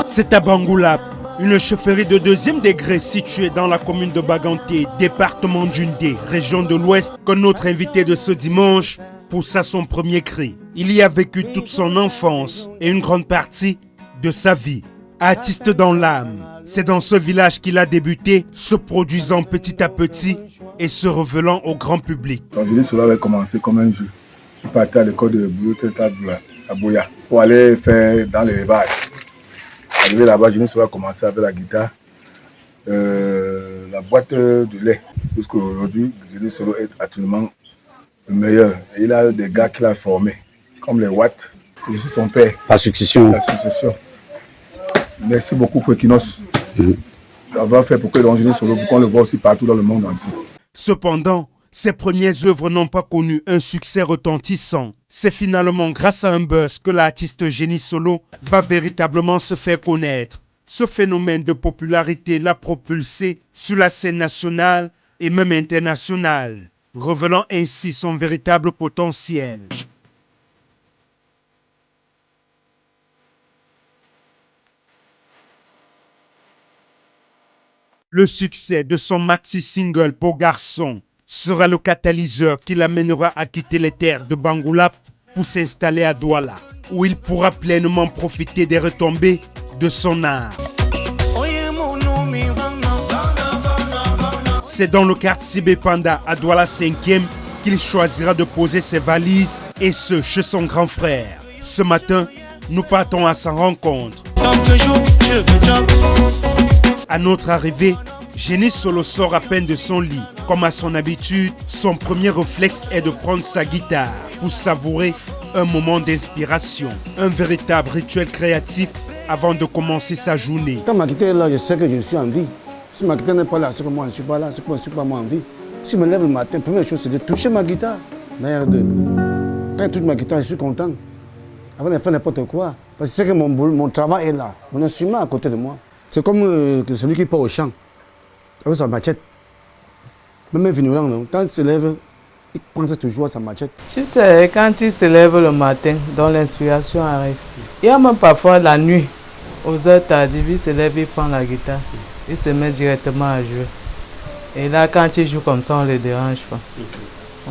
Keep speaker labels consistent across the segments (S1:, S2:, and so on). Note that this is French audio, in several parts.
S1: C'est à Bangoulap, une chefferie de 2e degré située dans la commune de Baganté, département d'Undé, région de l'Ouest, que notre invité de ce dimanche poussa son premier cri. Il y a vécu toute son enfance et une grande partie de sa vie. Artiste dans l'âme, c'est dans ce village qu'il a débuté, se produisant petit à petit et se révélant au grand public.
S2: Quand Génie Solo avait commencé comme un jeu, je partais à l'école de Boulot à Boya pour aller faire dans l'élevage. Arrivé là-bas, Génie Solo a commencé avec la guitare, la boîte de lait. Jusqu'à aujourd'hui, Génie Solo est actuellement le meilleur. Et il a des gars qu'il a formés, comme les Watts. Je suis son père.
S3: Par succession.
S2: La succession. Merci beaucoup pour Equinos d'avoir fait pour que Génie Solo, pour qu'on le voit aussi partout dans le monde entier.
S1: Cependant, ses premières œuvres n'ont pas connu un succès retentissant. C'est finalement grâce à un buzz que l'artiste Génie Solo va véritablement se faire connaître. Ce phénomène de popularité l'a propulsé sur la scène nationale et même internationale, révélant ainsi son véritable potentiel. Le succès de son maxi-single Beau Garçon sera le catalyseur qui l'amènera à quitter les terres de Bangoulap pour s'installer à Douala, où il pourra pleinement profiter des retombées de son art. C'est dans le quartier Bepanda à Douala 5e qu'il choisira de poser ses valises, et ce chez son grand frère. Ce matin, nous partons à sa rencontre. À notre arrivée, Génie Solo sort à peine de son lit. Comme à son habitude, son premier réflexe est de prendre sa guitare pour savourer un moment d'inspiration. Un véritable rituel créatif avant de commencer sa journée.
S4: Quand ma guitare est là, je sais que je suis en vie. Si ma guitare n'est pas là, c'est que moi je ne suis pas là, c'est que moi je ne suis pas moi en vie. Si je me lève le matin, la première chose c'est de toucher ma guitare. Merde. Quand je touche ma guitare, je suis content. Avant de faire n'importe quoi. Parce que c'est que mon travail est là. Mon instrument à côté de moi. C'est comme celui qui part au champ. Avec sa machette. Même un vigneron, quand il se lève, il pense toujours à sa machette.
S5: Tu sais, quand il se lève le matin, dont l'inspiration arrive. Il y a même parfois la nuit, aux heures tardives, il se lève, il prend la guitare. Il se met directement à jouer. Et là, quand il joue comme ça, on ne le dérange pas.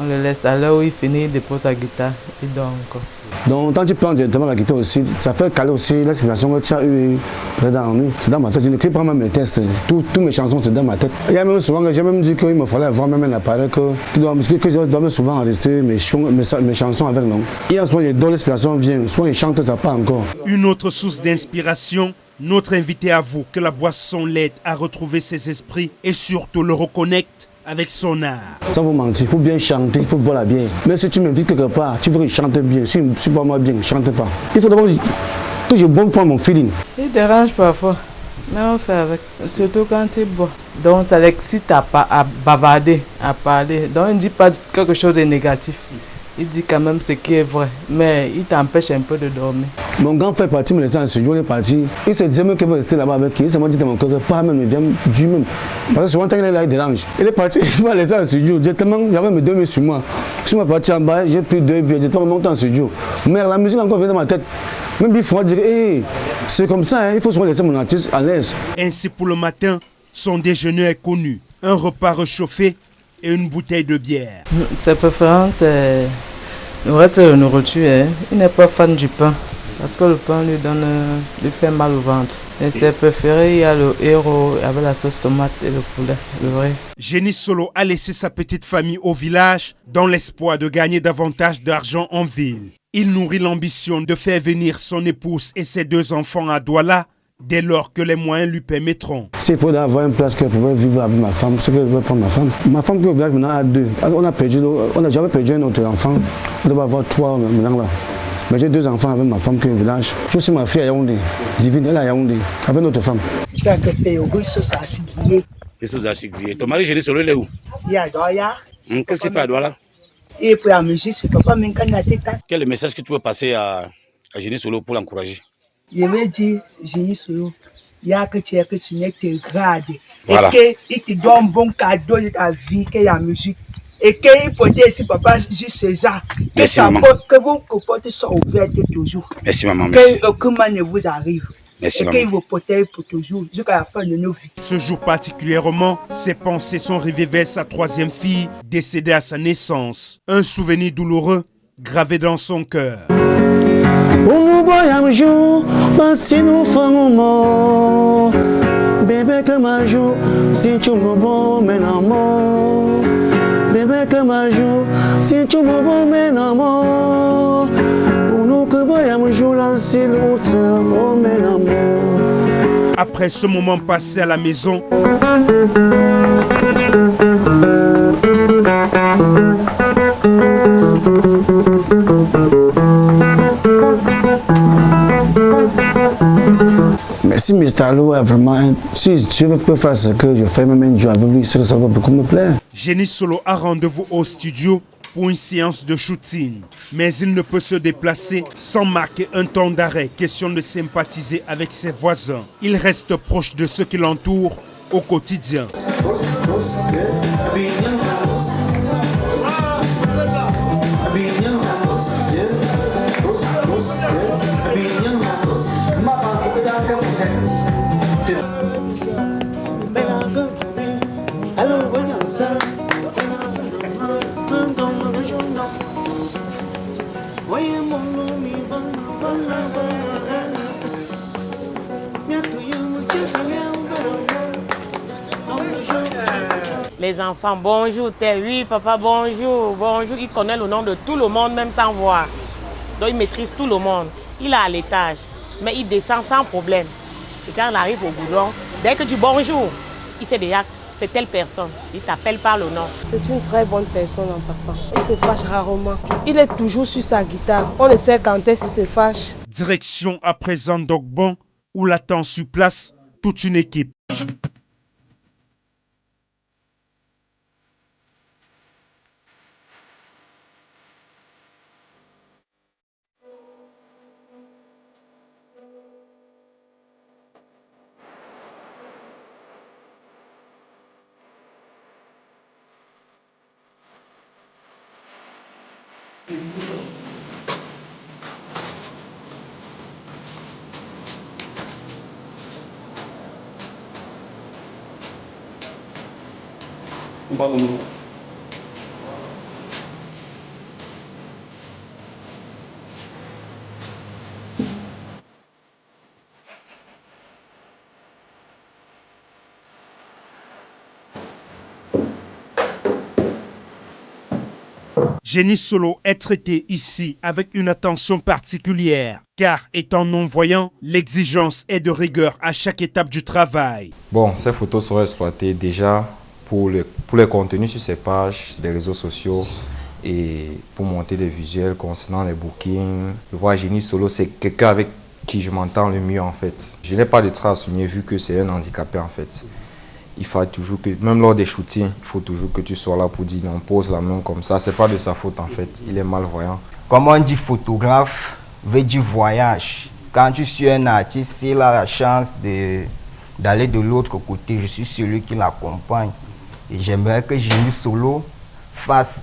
S5: On le laisse à l'heure où il finit, il dépose sa guitare, il dort encore.
S4: Donc, quand tu prends directement la guitare aussi, ça fait caler aussi l'inspiration que tu as eue dans la nuit. C'est dans ma tête. Je n'écris pas même mes textes. Toutes mes chansons, c'est dans ma tête. Il y a même souvent que j'ai même dit qu'il me fallait avoir même un appareil que je dois souvent enregistrer mes chansons avec nous. Il y a soit dont l'inspiration vient, soit il chante, tu n'as pas encore.
S1: Une autre source d'inspiration, notre invité avoue que la boisson l'aide à retrouver ses esprits et surtout le reconnecte avec son art.
S4: Sans vous mentir, il faut bien chanter, il faut boire la bière. Mais si tu m'invites quelque part, tu veux que je chante bien. Si je ne suis pas moi bien, je ne chante pas. Il faut d'abord que je bois pour mon feeling.
S5: Il dérange parfois, mais on fait avec. Surtout quand il boit. Donc ça l'excite à bavarder, à parler. Donc il ne dit pas quelque chose de négatif. Il dit quand même ce qui est vrai, mais il t'empêche un peu de dormir.
S4: Mon grand frère est parti me laisser en studio, il est parti. Il se disait même qu'il veut rester là-bas avec qui. Il m'a dit dans mon cœur que pas même, il vient du même. Parce que souvent, quand il est là, il dérange. Il est parti, il m'a laissé en studio. J'avais mes 2 mains sur moi. Je suis parti en bas, j'ai pris 2 billets, j'étais monté en studio. Mais la musique encore vient dans ma tête. Même il faut dire, hey, c'est comme ça, hein, il faut se laisser mon artiste à l'aise.
S1: Ainsi pour le matin, son déjeuner est connu. Un repas réchauffé et une bouteille de bière.
S5: Ses préférences, c'est le reste de la nourriture. Hein. Il n'est pas fan du pain. Parce que le pain lui fait mal au ventre. Et ses préférés, il y a le héros avec la sauce tomate et le poulet, le vrai.
S1: Génie Solo a laissé sa petite famille au village dans l'espoir de gagner davantage d'argent en ville. Il nourrit l'ambition de faire venir son épouse et ses 2 enfants à Douala dès lors que les moyens lui permettront.
S4: C'est pour avoir une place que je pouvais vivre avec ma femme, ce que je veux prendre ma femme. Ma femme qui est au village maintenant a 2. On n'a jamais perdu un autre enfant. On doit avoir 3 maintenant là. Mais j'ai 2 enfants avec ma femme qui est au village. Je suis ma fille à Yaoundé. Divine, elle est à Yaoundé, avec notre femme.
S3: Ton mari, Génie Solo, il est où?
S6: Il est à Douala.
S3: Qu'est-ce que tu fais à Douala?
S6: Et pour la musique, c'est pas même quand il y a des temps.
S3: Quel est le message que tu peux passer à Génie Solo pour l'encourager?
S6: Je vais dire, Génie Solo, il y a que tu es grade.
S3: Voilà.
S6: Et qu'il te donne un bon cadeau de ta vie, que la musique. Et qu'il peut dire ici, papa, Jules César,
S3: Merci, maman.
S6: que vos comportes soient ouvertes toujours.
S3: Merci, maman. Merci.
S6: Qu'aucun mal ne vous arrive.
S3: Merci,
S6: Et
S3: maman.
S6: qu'il vous protège pour toujours, jusqu'à la fin de nos vies.
S1: Ce jour particulièrement, ses pensées sont rivées vers sa troisième fille, décédée à sa naissance. Un souvenir douloureux gravé dans son cœur.
S4: Bébé que ma joue, si tu me bon, mais non, bébé que ma joue, si tu me bon, mais non, ou nous que voyons jour là, si l'autre, bon, mais non.
S1: Après ce moment passé à la maison,
S4: Mais si Mr. Lo est vraiment, si je peux faire ce que je fais, même jouer avec lui, c'est que ça va beaucoup me plaire.
S1: Génie Solo a rendez-vous au studio pour une séance de shooting. Mais il ne peut se déplacer sans marquer un temps d'arrêt, question de sympathiser avec ses voisins. Il reste proche de ceux qui l'entourent au quotidien.
S7: Les enfants, bonjour, oui, papa, bonjour, bonjour. Il connaît le nom de tout le monde, même sans voir. Donc il maîtrise tout le monde. Il est à l'étage, mais il descend sans problème. Et quand il arrive au goudron, dès que tu dis bonjour, il sait déjà c'est telle personne. Il t'appelle par le nom.
S8: C'est une très bonne personne en passant. Il se fâche rarement. Il est toujours sur sa guitare. On ne sait quand est-ce qu'il se fâche.
S1: Direction à présent d'Ogbon, où l'attend sur place toute une équipe. Génie Solo est traité ici avec une attention particulière, car étant non-voyant, l'exigence est de rigueur à chaque étape du travail.
S9: Bon, ces photos seront exploitées déjà pour les contenus sur ces pages, les réseaux sociaux et pour monter des visuels concernant les bookings. Je vois Génie Solo, c'est quelqu'un avec qui je m'entends le mieux en fait. Je n'ai pas de traits à souligner vu que c'est un handicapé en fait. Il faut toujours que, même lors des shootings, il faut toujours que tu sois là pour dire non, pose la main comme ça. C'est pas de sa faute en fait, il est malvoyant.
S10: Comme on dit photographe, veut dire voyage. Quand tu suis un artiste, s'il a la chance d'aller de l'autre côté, je suis celui qui l'accompagne. Et j'aimerais que Génie Solo fasse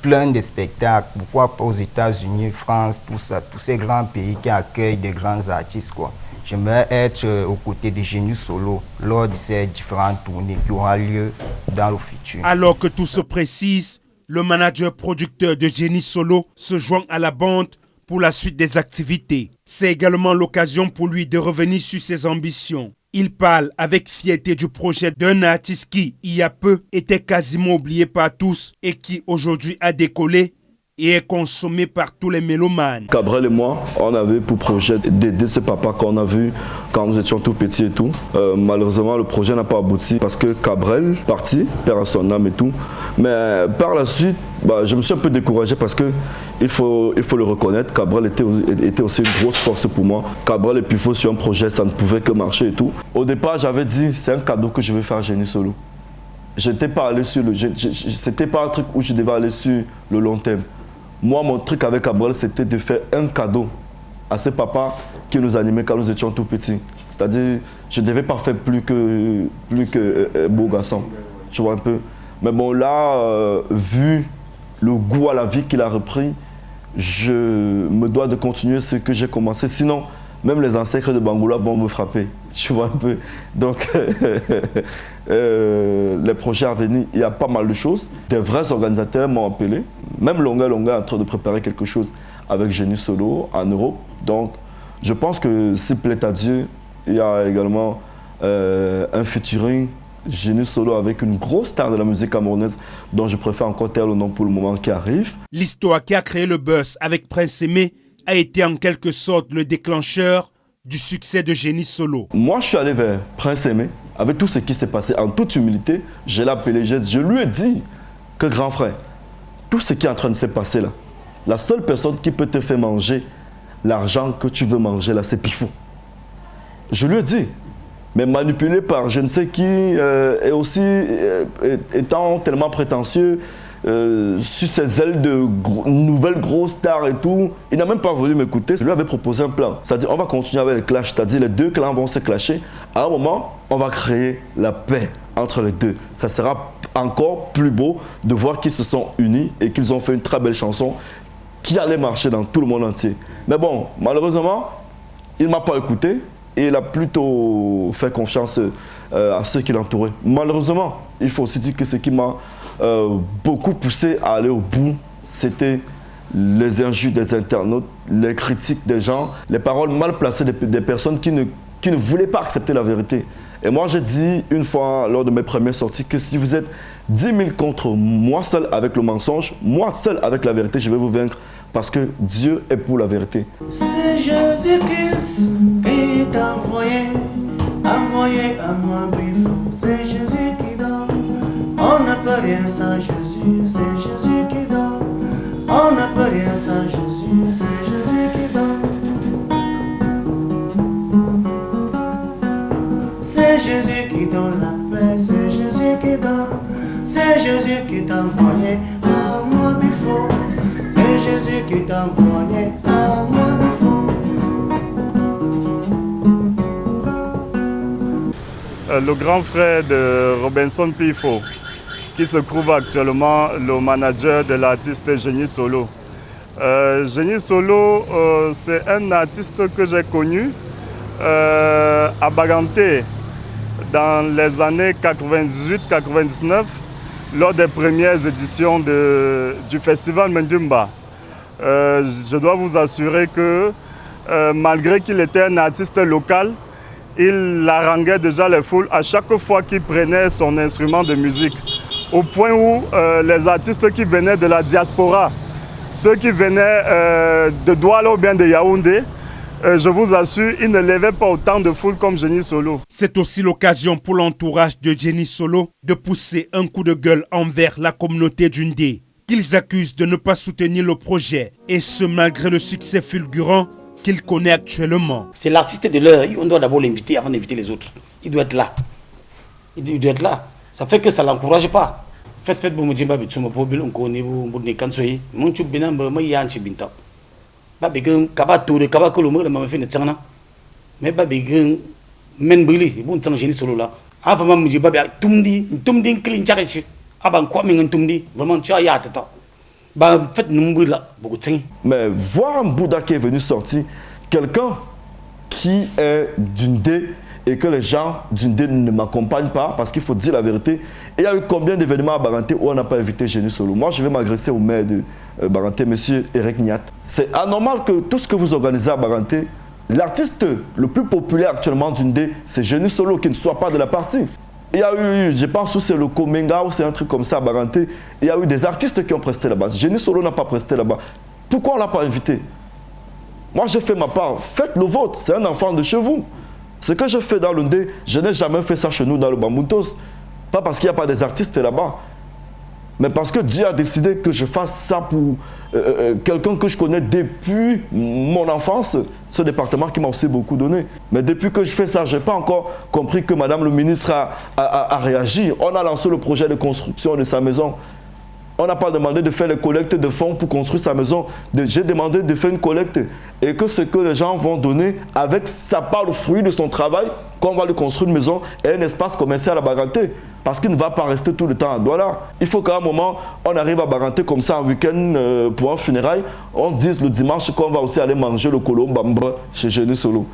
S10: plein de spectacles. Pourquoi pas aux États-Unis, France, tous ces grands pays qui accueillent des grands artistes, quoi. J'aimerais être aux côtés de Génie Solo lors de ces différentes tournées qui auront lieu dans le futur.
S1: Alors que tout se précise, le manager-producteur de Génie Solo se joint à la bande pour la suite des activités. C'est également l'occasion pour lui de revenir sur ses ambitions. Il parle avec fierté du projet d'un artiste qui, il y a peu, était quasiment oublié par tous et qui aujourd'hui a décollé et est consommé par tous les mélomanes.
S11: Cabral et moi, on avait pour projet d'aider ce papa qu'on a vu quand nous étions tout petits et tout. Malheureusement, le projet n'a pas abouti parce que Cabral parti, perd à son âme et tout. Mais par la suite, je me suis un peu découragé parce que il faut le reconnaître, Cabral était aussi une grosse force pour moi. Cabral et Pifo sur un projet, ça ne pouvait que marcher et tout. Au départ, j'avais dit, c'est un cadeau que je vais faire à Génie Solo. J'étais pas allé sur c'était pas un truc où je devais aller sur le long terme. Moi, mon truc avec Cabral, c'était de faire un cadeau à ce papa qui nous animait quand nous étions tout petits. C'est-à-dire, je ne devais pas faire plus que beau garçon, tu vois un peu. Mais bon, là, vu le goût à la vie qu'il a repris, je me dois de continuer ce que j'ai commencé. Sinon, même les ancêtres de Bangoula vont me frapper, tu vois un peu. Donc, les projets à venir, il y a pas mal de choses. Des vrais organisateurs m'ont appelé. Même Longa est en train de préparer quelque chose avec Génie Solo en Europe. Donc, je pense que s'il plaît à Dieu, il y a également un featuring Génie Solo avec une grosse star de la musique camerounaise dont je préfère encore taire le nom pour le moment qui arrive.
S1: L'histoire qui a créé le buzz avec Prince Aimé a été en quelque sorte le déclencheur du succès de Génie Solo.
S11: Moi, je suis allé vers Prince Aimé avec tout ce qui s'est passé. En toute humilité, je l'ai appelé, je lui ai dit que grand frère, tout ce qui est en train de se passer là, la seule personne qui peut te faire manger l'argent que tu veux manger là, c'est Pifo. Je lui ai dit, mais manipulé par je ne sais qui, et aussi étant tellement prétentieux, sur ses ailes de nouvelles grosses stars et tout, il n'a même pas voulu m'écouter. Je lui avais proposé un plan, c'est-à-dire on va continuer avec le clash, c'est-à-dire les deux clans vont se clasher. À un moment, on va créer la paix entre les deux. Ça sera encore plus beau de voir qu'ils se sont unis et qu'ils ont fait une très belle chanson qui allait marcher dans tout le monde entier. Mais bon, malheureusement, il ne m'a pas écouté et il a plutôt fait confiance à ceux qui l'entouraient. Malheureusement, il faut aussi dire que ce qui m'a beaucoup poussé à aller au bout, c'était les injures des internautes, les critiques des gens, les paroles mal placées des personnes qui ne voulaient pas accepter la vérité. Et moi, j'ai dit une fois lors de mes premières sorties que si vous êtes 10 000 contre moi seul avec le mensonge, moi seul avec la vérité, je vais vous vaincre parce que Dieu est pour la vérité.
S12: C'est Jésus-Christ qui t'a envoyé à moi Bifo. C'est Jésus qui donne, on n'a pas rien sans Jésus. C'est Jésus qui donne, on n'a pas rien sans Jésus. C'est Jésus qui donne. C'est Jésus qui donne la paix, c'est Jésus qui donne. C'est Jésus qui t'a envoyé à moi Bifo. C'est Jésus qui t'a envoyé à moi Bifo.
S13: Le grand frère de Robinson Pifo, qui se trouve actuellement le manager de l'artiste Génie Solo. Génie Solo, c'est un artiste que j'ai connu à Baganté dans les années 98-99, lors des premières éditions du festival Mendumba. Je dois vous assurer que malgré qu'il était un artiste local, il haranguait déjà les foules à chaque fois qu'il prenait son instrument de musique. Au point où les artistes qui venaient de la diaspora, ceux qui venaient de Douala ou bien de Yaoundé, je vous assure, ils ne levaient pas autant de foule comme Génie Solo.
S1: C'est aussi l'occasion pour l'entourage de Génie Solo de pousser un coup de gueule envers la communauté d'Undé, qu'ils accusent de ne pas soutenir le projet, et ce malgré le succès fulgurant qu'il connaît actuellement.
S3: C'est l'artiste de l'heure, on doit d'abord l'inviter avant d'inviter les autres. Il doit être là. Il doit être là. Ça fait que ça ne l'encourage pas. Faites bon mujimba bituma pobil on connaît vous ne kansoyi mon tu binamba ma yanchi binta. Ba bigun kaba tour kaba kolomo la ma fait ne tsana. Mais ba bigun men bili bon tsana Génie Solo là. Avant ma mujimba ba tumdi clean charachi. Aban kwa min tumdi vraiment tu as ya tata. Ba fait numbu là beaucoup tsani.
S11: Mais voir un Bouddha qui est venu sortir, quelqu'un qui est d'Undé et que les gens d'Undé ne m'accompagnent pas, parce qu'il faut dire la vérité. Et il y a eu combien d'événements à Baganté où on n'a pas invité Génie Solo? Moi, je vais m'agresser au maire de Baganté, M. Eric Niat. C'est anormal que tout ce que vous organisez à Baganté, l'artiste le plus populaire actuellement d'Undé, c'est Génie Solo, qui ne soit pas de la partie. Il y a eu, je pense que c'est le Komenga ou c'est un truc comme ça à Baganté, il y a eu des artistes qui ont presté là-bas. Génie Solo n'a pas presté là-bas. Pourquoi on ne l'a pas invité? Moi, j'ai fait ma part. Faites le vôtre, c'est un enfant de chez vous. Ce que je fais dans l'Undé, je n'ai jamais fait ça chez nous dans le Bamboutos. Pas parce qu'il n'y a pas des artistes là-bas, mais parce que Dieu a décidé que je fasse ça pour quelqu'un que je connais depuis mon enfance, ce département qui m'a aussi beaucoup donné. Mais depuis que je fais ça, je n'ai pas encore compris que Madame le ministre a réagi. On a lancé le projet de construction de sa maison. On n'a pas demandé de faire les collectes de fonds pour construire sa maison. J'ai demandé de faire une collecte et que ce que les gens vont donner avec sa part, le fruit de son travail, qu'on va lui construire une maison et un espace commercial à Baganté. Parce qu'il ne va pas rester tout le temps à Douala. Il faut qu'à un moment, on arrive à Baganté comme ça en week-end pour un funérail. On dise le dimanche qu'on va aussi aller manger le colombambre chez Génie Solo.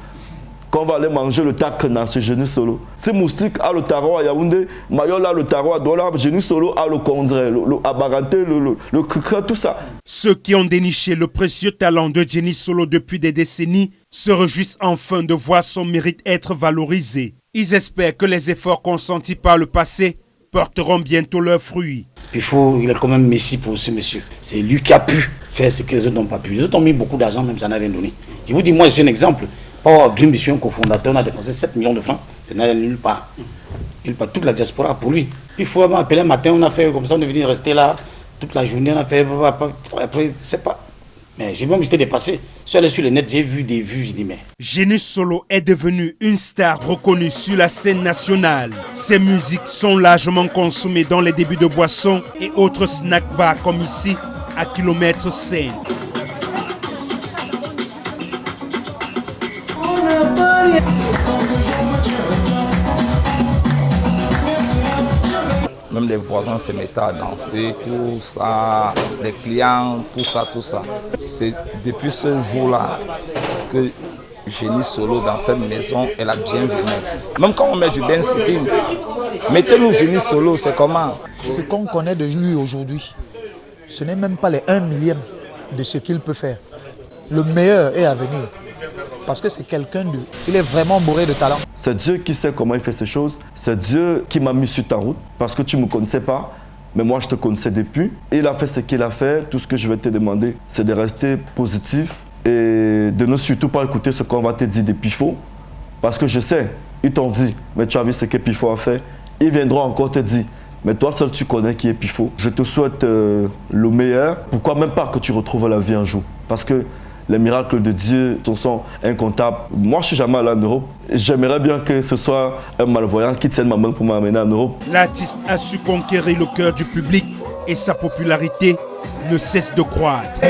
S11: Qu'on va aller manger le takna chez Génie Solo. C'est Moustique à le tarot à Yaoundé, Mayol à le tarot à Douala, Génie Solo à le Condré, à Baganté, le Kukra, tout ça.
S1: Ceux qui ont déniché le précieux talent de Génie Solo depuis des décennies se réjouissent enfin de voir son mérite être valorisé. Ils espèrent que les efforts consentis par le passé porteront bientôt leurs fruits.
S3: Il est quand même messie pour ce monsieur. C'est lui qui a pu faire ce que les autres n'ont pas pu. Les autres ont mis beaucoup d'argent, même ça n'a rien donné. Je vous dis, moi je suis un exemple. Dream, je suis un cofondateur, on a dépensé 7 millions de francs. Ça n'a nulle part. Toute la diaspora pour lui. Il faut appeler un matin, on a fait comme ça, on est venu rester là toute la journée, on a fait. Après, c'est pas. Mais j'ai même été dépassé. Je suis allé sur le net, j'ai vu des vues, j'ai dit mais.
S1: Génie Solo est devenu une star reconnue sur la scène nationale. Ses musiques sont largement consommées dans les débuts de boissons et autres snack bars comme ici, à kilomètres 5.
S14: Même les voisins se mettaient à danser, tout ça, les clients, tout ça. C'est depuis ce jour-là que Génie Solo dans cette maison est la bienvenue. Même quand on met du Ben Sitting, mettez-nous Génie Solo, c'est comment?
S15: Ce qu'on connaît de lui aujourd'hui, ce n'est même pas les 1 millième de ce qu'il peut faire. Le meilleur est à venir. Parce que c'est quelqu'un de... Il est vraiment bourré de talent.
S11: C'est Dieu qui sait comment il fait ces choses. C'est Dieu qui m'a mis sur ta route. Parce que tu ne me connaissais pas. Mais moi, je te connaissais depuis. Il a fait ce qu'il a fait. Tout ce que je vais te demander, c'est de rester positif. Et de ne surtout pas écouter ce qu'on va te dire des pifots. Parce que je sais, ils t'ont dit, mais tu as vu ce que Pifo a fait. Ils viendront encore te dire, mais toi seul tu connais qui est Pifo. Je te souhaite le meilleur. Pourquoi même pas que tu retrouves la vie un jour? Parce que les miracles de Dieu sont incomptables. Moi, je ne suis jamais allé en Europe. J'aimerais bien que ce soit un malvoyant qui tienne ma main pour m'amener en Europe.
S1: L'artiste a su conquérir le cœur du public et sa popularité ne cesse de croître.